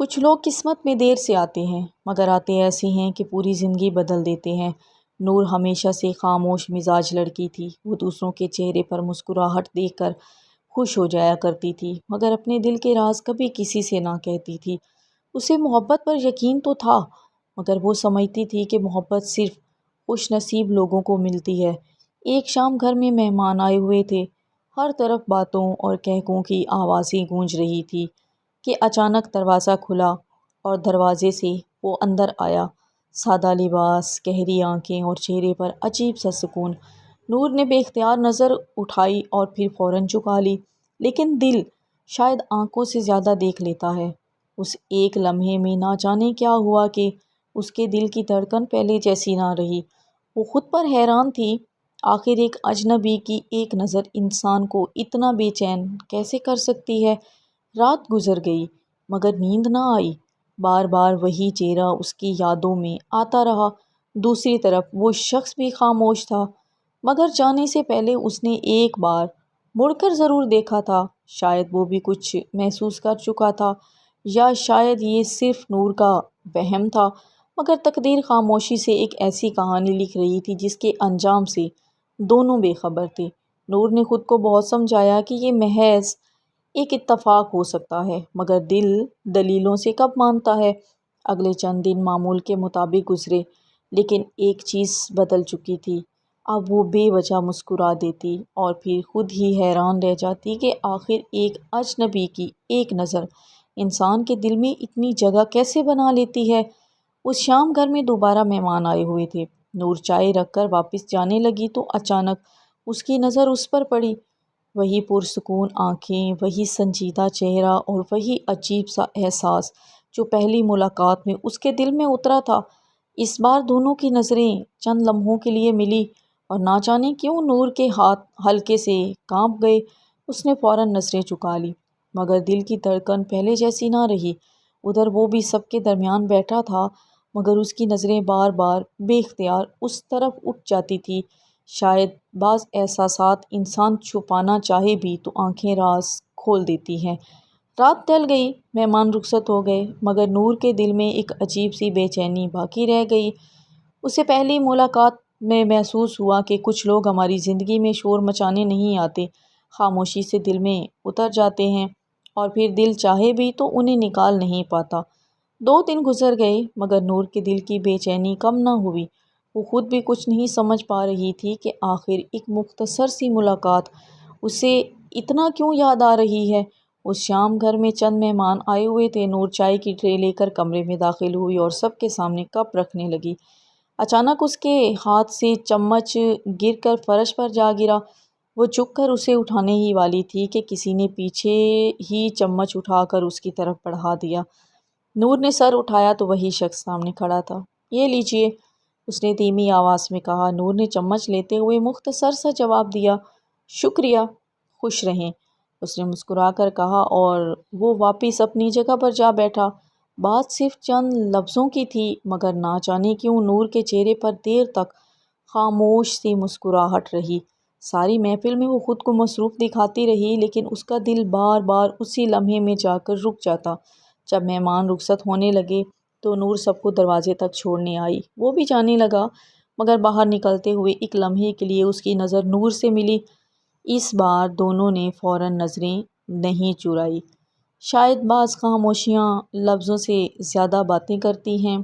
کچھ لوگ قسمت میں دیر سے آتے ہیں مگر آتے ایسے ہیں کہ پوری زندگی بدل دیتے ہیں۔ نور ہمیشہ سے خاموش مزاج لڑکی تھی۔ وہ دوسروں کے چہرے پر مسکراہٹ دیکھ کر خوش ہو جایا کرتی تھی مگر اپنے دل کے راز کبھی کسی سے نہ کہتی تھی۔ اسے محبت پر یقین تو تھا مگر وہ سمجھتی تھی کہ محبت صرف خوش نصیب لوگوں کو ملتی ہے۔ ایک شام گھر میں مہمان آئے ہوئے تھے۔ ہر طرف باتوں اور کہکوں کی آوازیں گونج رہی تھی کہ اچانک دروازہ کھلا اور دروازے سے وہ اندر آیا۔ سادہ لباس، گہری آنکھیں اور چہرے پر عجیب سا سکون۔ نور نے بے اختیار نظر اٹھائی اور پھر فوراً جھکا لی، لیکن دل شاید آنکھوں سے زیادہ دیکھ لیتا ہے۔ اس ایک لمحے میں نہ جانے کیا ہوا کہ اس کے دل کی دھڑکن پہلے جیسی نہ رہی۔ وہ خود پر حیران تھی، آخر ایک اجنبی کی ایک نظر انسان کو اتنا بے چین کیسے کر سکتی ہے۔ رات گزر گئی مگر نیند نہ آئی۔ بار بار وہی چہرہ اس کی یادوں میں آتا رہا۔ دوسری طرف وہ شخص بھی خاموش تھا مگر جانے سے پہلے اس نے ایک بار مڑ کر ضرور دیکھا تھا۔ شاید وہ بھی کچھ محسوس کر چکا تھا یا شاید یہ صرف نور کا وہم تھا، مگر تقدیر خاموشی سے ایک ایسی کہانی لکھ رہی تھی جس کے انجام سے دونوں بے خبر تھے۔ نور نے خود کو بہت سمجھایا کہ یہ محض ایک اتفاق ہو سکتا ہے مگر دل دلیلوں سے کب مانتا ہے۔ اگلے چند دن معمول کے مطابق گزرے لیکن ایک چیز بدل چکی تھی۔ اب وہ بے وجہ مسکرا دیتی اور پھر خود ہی حیران رہ جاتی کہ آخر ایک اجنبی کی ایک نظر انسان کے دل میں اتنی جگہ کیسے بنا لیتی ہے۔ اس شام گھر میں دوبارہ مہمان آئے ہوئے تھے۔ نور چائے رکھ کر واپس جانے لگی تو اچانک اس کی نظر اس پر پڑی۔ وہی پرسکون آنکھیں، وہی سنجیدہ چہرہ اور وہی عجیب سا احساس جو پہلی ملاقات میں اس کے دل میں اترا تھا۔ اس بار دونوں کی نظریں چند لمحوں کے لیے ملی اور نہ جانے کیوں نور کے ہاتھ ہلکے سے کانپ گئے۔ اس نے فوراً نظریں جھکا لی مگر دل کی دھڑکن پہلے جیسی نہ رہی۔ ادھر وہ بھی سب کے درمیان بیٹھا تھا مگر اس کی نظریں بار بار بے اختیار اس طرف اٹھ جاتی تھی۔ شاید بعض احساسات انسان چھپانا چاہے بھی تو آنکھیں راز کھول دیتی ہیں۔ رات ڈھل گئی، مہمان رخصت ہو گئے مگر نور کے دل میں ایک عجیب سی بے چینی باقی رہ گئی۔ اسے پہلی ملاقات میں محسوس ہوا کہ کچھ لوگ ہماری زندگی میں شور مچانے نہیں آتے، خاموشی سے دل میں اتر جاتے ہیں اور پھر دل چاہے بھی تو انہیں نکال نہیں پاتا۔ 2 دن گزر گئے مگر نور کے دل کی بے چینی کم نہ ہوئی۔ وہ خود بھی کچھ نہیں سمجھ پا رہی تھی کہ آخر ایک مختصر سی ملاقات اسے اتنا کیوں یاد آ رہی ہے۔ اس شام گھر میں چند مہمان آئے ہوئے تھے۔ نور چائے کی ٹرے لے کر کمرے میں داخل ہوئی اور سب کے سامنے کپ رکھنے لگی۔ اچانک اس کے ہاتھ سے چمچ گر کر فرش پر جا گرا۔ وہ جھک کر اسے اٹھانے ہی والی تھی کہ کسی نے پیچھے ہی چمچ اٹھا کر اس کی طرف بڑھا دیا۔ نور نے سر اٹھایا تو وہی شخص سامنے کھڑا تھا۔ یہ لیجیے، اس نے دھیمی آواز میں کہا۔ نور نے چمچ لیتے ہوئے مختصر سا جواب دیا، شکریہ، خوش رہیں، اس نے مسکرا کر کہا اور وہ واپس اپنی جگہ پر جا بیٹھا۔ بات صرف چند لفظوں کی تھی مگر نہ جانے کیوں نور کے چہرے پر دیر تک خاموش سی مسکراہٹ رہی۔ ساری محفل میں وہ خود کو مصروف دکھاتی رہی لیکن اس کا دل بار بار اسی لمحے میں جا کر رک جاتا جب مہمان رخصت ہونے لگے تو نور سب کو دروازے تک چھوڑنے آئی۔ وہ بھی جانے لگا مگر باہر نکلتے ہوئے ایک لمحے کے لیے اس کی نظر نور سے ملی۔ اس بار دونوں نے فوراً نظریں نہیں چرائی۔ شاید بعض خاموشیاں لفظوں سے زیادہ باتیں کرتی ہیں۔